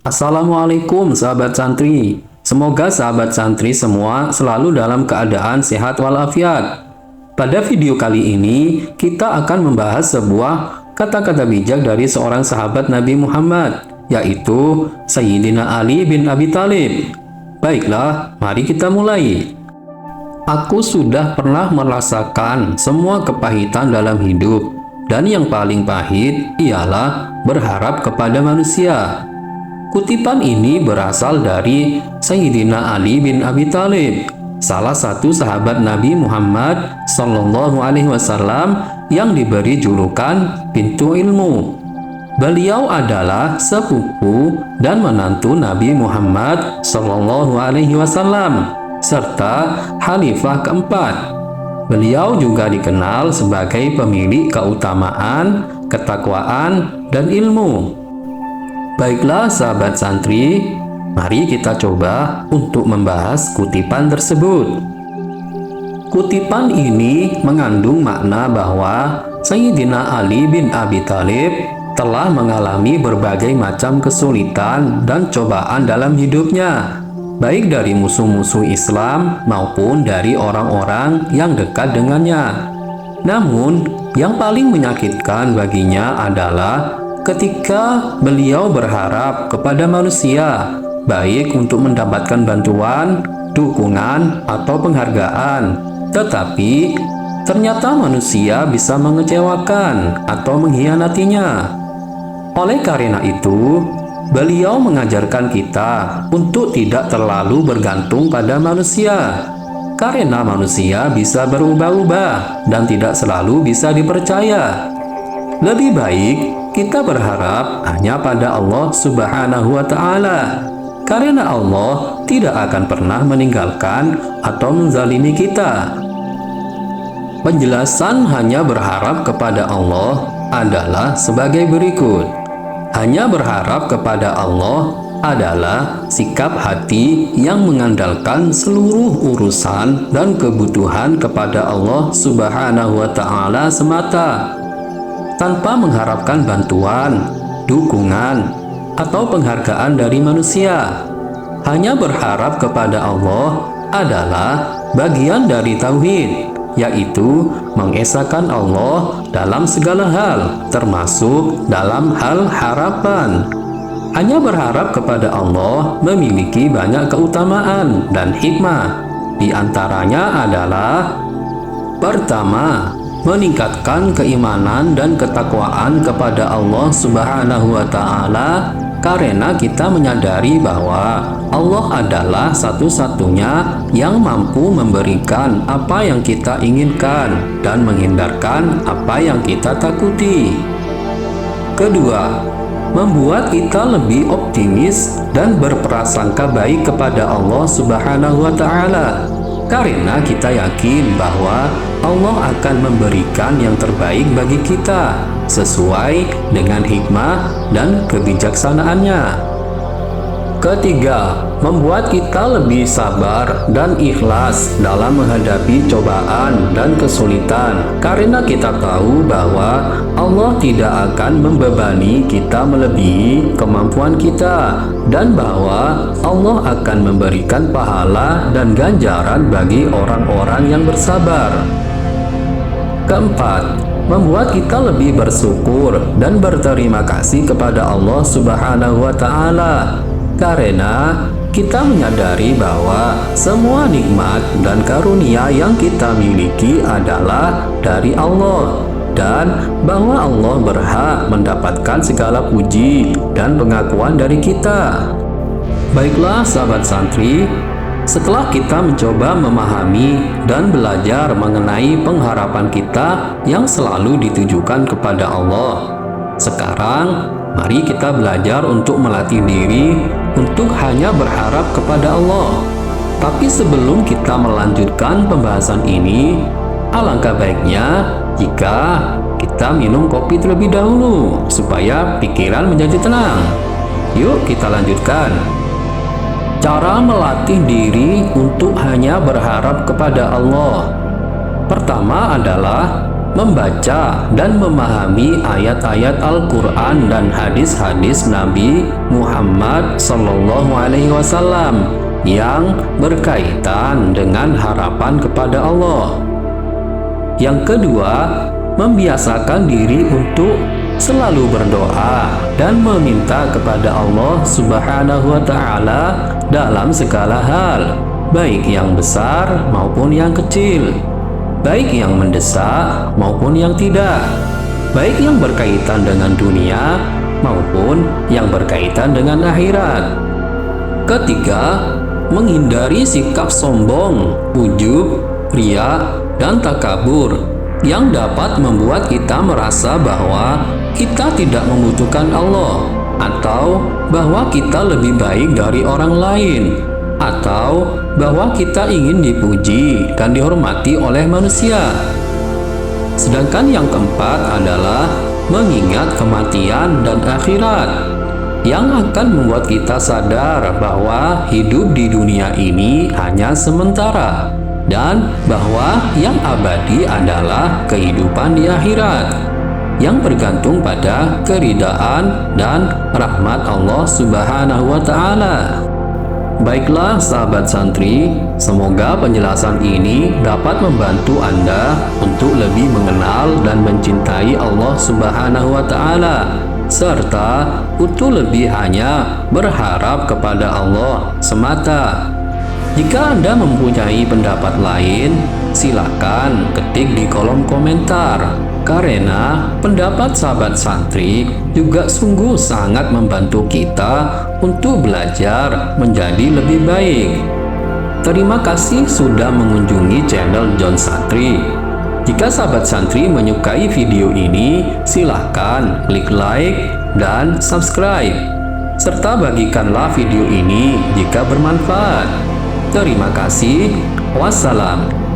Assalamualaikum sahabat santri. Semoga sahabat santri semua selalu dalam keadaan sehat walafiat. Pada video kali ini, kita akan membahas sebuah kata-kata bijak dari seorang sahabat Nabi Muhammad, yaitu Sayyidina Ali bin Abi Thalib. Baiklah, mari kita mulai. Aku sudah pernah merasakan semua kepahitan dalam hidup, dan yang paling pahit ialah berharap kepada manusia. Kutipan ini berasal dari Sayyidina Ali bin Abi Thalib, salah satu sahabat Nabi Muhammad SAW yang diberi julukan Pintu Ilmu. Beliau adalah sepupu dan menantu Nabi Muhammad SAW serta Khalifah keempat. Beliau juga dikenal sebagai pemilik keutamaan, ketakwaan, dan ilmu. Baiklah sahabat santri, mari kita coba untuk membahas kutipan tersebut. Kutipan ini mengandung makna bahwa Sayyidina Ali bin Abi Thalib telah mengalami berbagai macam kesulitan dan cobaan dalam hidupnya, baik dari musuh-musuh Islam maupun dari orang-orang yang dekat dengannya. Namun, yang paling menyakitkan baginya adalah ketika beliau berharap kepada manusia, baik untuk mendapatkan bantuan, dukungan, atau penghargaan, tetapi ternyata manusia bisa mengecewakan atau mengkhianatinya. Oleh karena itu, beliau mengajarkan kita untuk tidak terlalu bergantung pada manusia, karena manusia bisa berubah-ubah dan tidak selalu bisa dipercaya. Lebih baik kita berharap hanya pada Allah Subhanahu wa Ta'ala, karena Allah tidak akan pernah meninggalkan atau menzalimi kita. Penjelasan hanya berharap kepada Allah adalah sebagai berikut. Hanya berharap kepada Allah adalah sikap hati yang mengandalkan seluruh urusan dan kebutuhan kepada Allah Subhanahu wa Ta'ala semata, tanpa mengharapkan bantuan, dukungan, atau penghargaan dari manusia. Hanya berharap kepada Allah adalah bagian dari tauhid, yaitu mengesahkan Allah dalam segala hal, termasuk dalam hal harapan. Hanya berharap kepada Allah memiliki banyak keutamaan dan hikmah. Di antaranya adalah: pertama, meningkatkan keimanan dan ketakwaan kepada Allah Subhanahu wa Ta'ala, karena kita menyadari bahwa Allah adalah satu-satunya yang mampu memberikan apa yang kita inginkan dan menghindarkan apa yang kita takuti. Kedua, membuat kita lebih optimis dan berprasangka baik kepada Allah Subhanahu wa Ta'ala, karena kita yakin bahwa Allah akan memberikan yang terbaik bagi kita sesuai dengan hikmah dan kebijaksanaannya. Ketiga, membuat kita lebih sabar dan ikhlas dalam menghadapi cobaan dan kesulitan, karena kita tahu bahwa Allah tidak akan membebani kita melebihi kemampuan kita, dan bahwa Allah akan memberikan pahala dan ganjaran bagi orang-orang yang bersabar. Keempat, membuat kita lebih bersyukur dan berterima kasih kepada Allah Subhanahu wa Ta'ala, karena kita menyadari bahwa semua nikmat dan karunia yang kita miliki adalah dari Allah, dan bahwa Allah berhak mendapatkan segala puji dan pengakuan dari kita. Baiklah sahabat santri, setelah kita mencoba memahami dan belajar mengenai pengharapan kita yang selalu ditujukan kepada Allah, sekarang mari kita belajar untuk melatih diri untuk hanya berharap kepada Allah. Tapi sebelum kita melanjutkan pembahasan ini, alangkah baiknya jika kita minum kopi terlebih dahulu supaya pikiran menjadi tenang. Yuk kita lanjutkan. Cara melatih diri untuk hanya berharap kepada Allah. Pertama adalah membaca dan memahami ayat-ayat Al-Quran dan hadis-hadis Nabi Muhammad SAW yang berkaitan dengan harapan kepada Allah. Yang kedua, membiasakan diri untuk selalu berdoa dan meminta kepada Allah Subhanahu wa Ta'ala dalam segala hal, baik yang besar maupun yang kecil, baik yang mendesak maupun yang tidak, baik yang berkaitan dengan dunia maupun yang berkaitan dengan akhirat. Ketiga, menghindari sikap sombong, ujub, riya, dan takabur yang dapat membuat kita merasa bahwa kita tidak membutuhkan Allah, atau bahwa kita lebih baik dari orang lain, atau bahwa kita ingin dipuji dan dihormati oleh manusia. Sedangkan yang keempat adalah mengingat kematian dan akhirat, yang akan membuat kita sadar bahwa hidup di dunia ini hanya sementara, dan bahwa yang abadi adalah kehidupan di akhirat, yang bergantung pada keridaan dan rahmat Allah Subhanahu wa Ta'ala. Baiklah sahabat santri, semoga penjelasan ini dapat membantu Anda untuk lebih mengenal dan mencintai Allah Subhanahu wa Ta'ala, serta untuk lebih hanya berharap kepada Allah semata. Jika Anda mempunyai pendapat lain, silakan ketik di kolom komentar, karena pendapat sahabat santri juga sungguh sangat membantu kita untuk belajar menjadi lebih baik. Terima kasih sudah mengunjungi channel John Santri. Jika sahabat santri menyukai video ini, silakan klik like dan subscribe, serta bagikanlah video ini jika bermanfaat. Terima kasih. Wassalam.